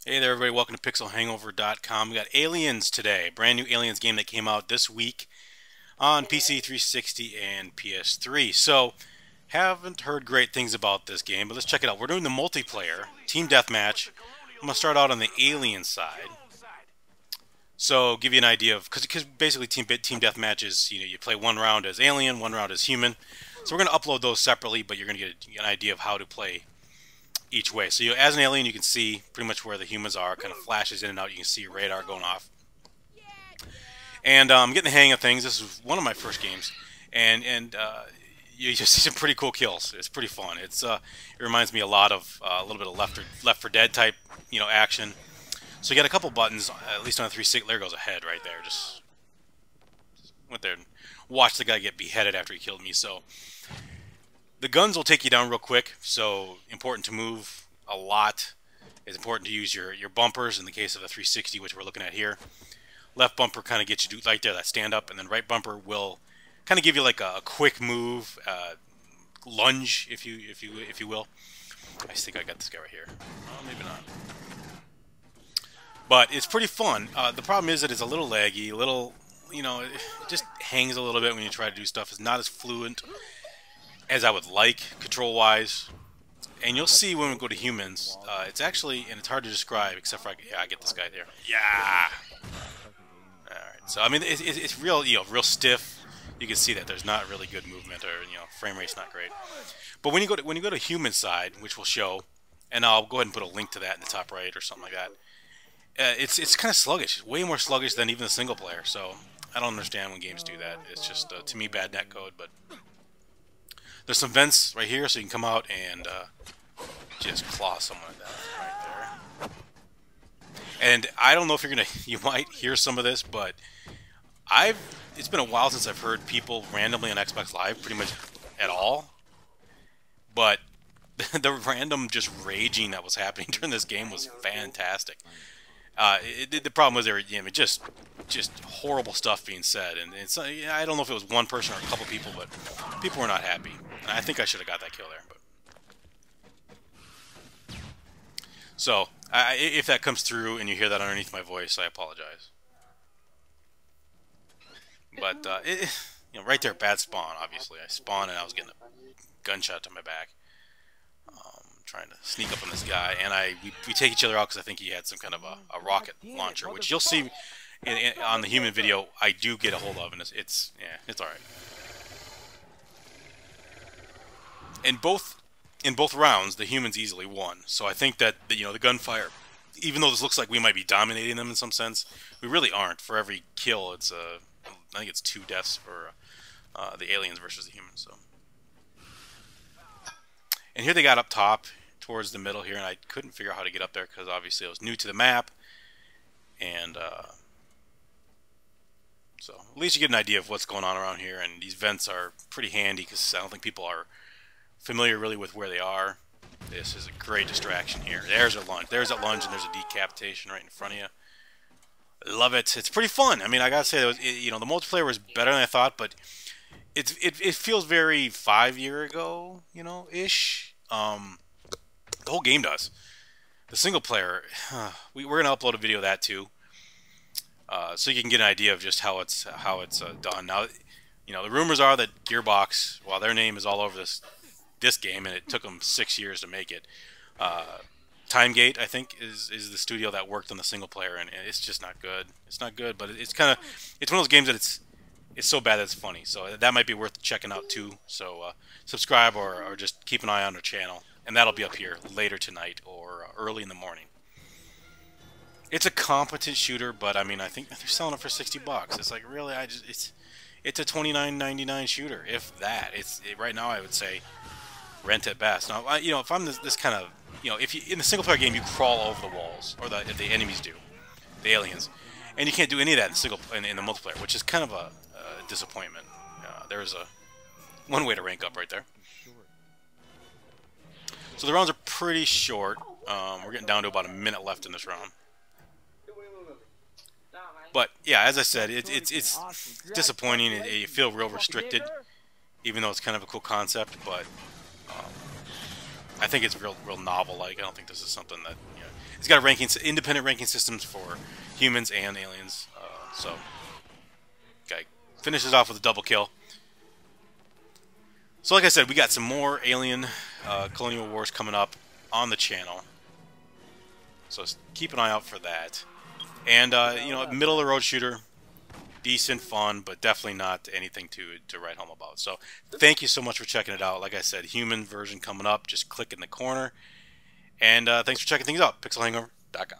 Hey there, everybody. Welcome to PixelHangover.com. We got Aliens today, brand new Aliens game that came out this week on PC 360 and PS3. So, haven't heard great things about this game, but let's check it out. We're doing the multiplayer team deathmatch. I'm gonna start out on the Alien side. So, give you an idea of because basically team deathmatch is you play one round as Alien, one round as Human. So we're gonna upload those separately, but you're gonna get an idea of how to play each way. So as an alien, you can see pretty much where the humans are. Kind of flashes in and out. You can see your radar going off. And I'm getting the hang of things. This is one of my first games, and you just see some pretty cool kills. It's pretty fun. It reminds me a lot of a little bit of Left 4 Dead type action. So you got a couple buttons, at least on the 360. There goes a head right there. Just went there and watched the guy get beheaded after he killed me. So the guns will take you down real quick, so important to move a lot. It's important to use your bumpers in the case of the 360, which we're looking at here. Left bumper kind of gets you right there, that stand up, and then right bumper will kind of give you like a quick move, lunge, if you will. I think I got this guy right here. Oh, maybe not. But it's pretty fun. The problem is that it's a little laggy, it just hangs a little bit when you try to do stuff. It's not as fluent as I would like, control-wise. And you'll see when we go to humans, it's actually, and it's hard to describe, except for, I get this guy there. Yeah! Alright, so, I mean, it's real, real stiff. You can see that there's not really good movement, or, frame rate's not great. But when you go to human side, which we'll show, and I'll go ahead and put a link to that in the top right or something like that, it's kind of sluggish. It's way more sluggish than even the single player, so I don't understand when games do that. It's just, to me, bad net code, but there's some vents right here, so you can come out and just claw someone down right there. And I don't know if you might hear some of this, but it's been a while since I've heard people randomly on Xbox Live, pretty much at all. But the random just raging that was happening during this game was fantastic. The problem was there were just horrible stuff being said, and I don't know if it was one person or a couple people, but people were not happy. And I think I should have got that kill there. But so if that comes through and you hear that underneath my voice, I apologize. But right there, bad spawn. Obviously, I spawned and I was getting a gunshot to my back. Trying to sneak up on this guy, and we take each other out because I think he had some kind of a rocket launcher, which you'll see on the human video. I do get a hold of, and it's all right. In both rounds, the humans easily won. So I think that the gunfire, even though this looks like we might be dominating them in some sense, we really aren't. For every kill, it's I think it's 2 deaths for the aliens versus the humans. So, and here they got up top towards the middle here, and I couldn't figure out how to get up there because obviously I was new to the map, and so at least you get an idea of what's going on around here. And these vents are pretty handy because I don't think people are familiar really with where they are. This is a great distraction here. There's a lunge, and there's a decapitation right in front of you. I love it. It's pretty fun. I mean, I gotta say, the multiplayer was better than I thought, but it feels very 5 year ago, ish. The whole game does. The single player, we're gonna upload a video of that too, so you can get an idea of just how it's done. Now, the rumors are that Gearbox, while their name is all over this game, and it took them 6 years to make it. Timegate, I think, is the studio that worked on the single player, and it's just not good. It's not good, but it's one of those games that it's so bad that it's funny. So that might be worth checking out too. So subscribe or just keep an eye on our channel, and that'll be up here later tonight or early in the morning. It's a competent shooter, but I mean, I think they're selling it for $60. It's like, really, it's a $29.99 shooter, if that. Right now, I would say rent at best. Now, if I'm this kind of, if you in the single player game you crawl over the walls, or the enemies do, the aliens, and you can't do any of that in the multiplayer, which is kind of a disappointment. There's one way to rank up right there. So the rounds are pretty short. We're getting down to about a minute left in this round. But yeah, as I said, it's disappointing. You feel real restricted, even though it's kind of a cool concept. But I think it's real novel. Like, I don't think this is something that He's got a independent ranking systems for humans and aliens. So, guy finishes off with a double kill. So, like I said, we got some more Alien Colonial Wars coming up on the channel. So keep an eye out for that. And you know, middle of the road shooter, decent fun, but definitely not anything to write home about. So thank you so much for checking it out. Like I said, human version coming up. Just click in the corner. And thanks for checking things out. PixelHangover.com.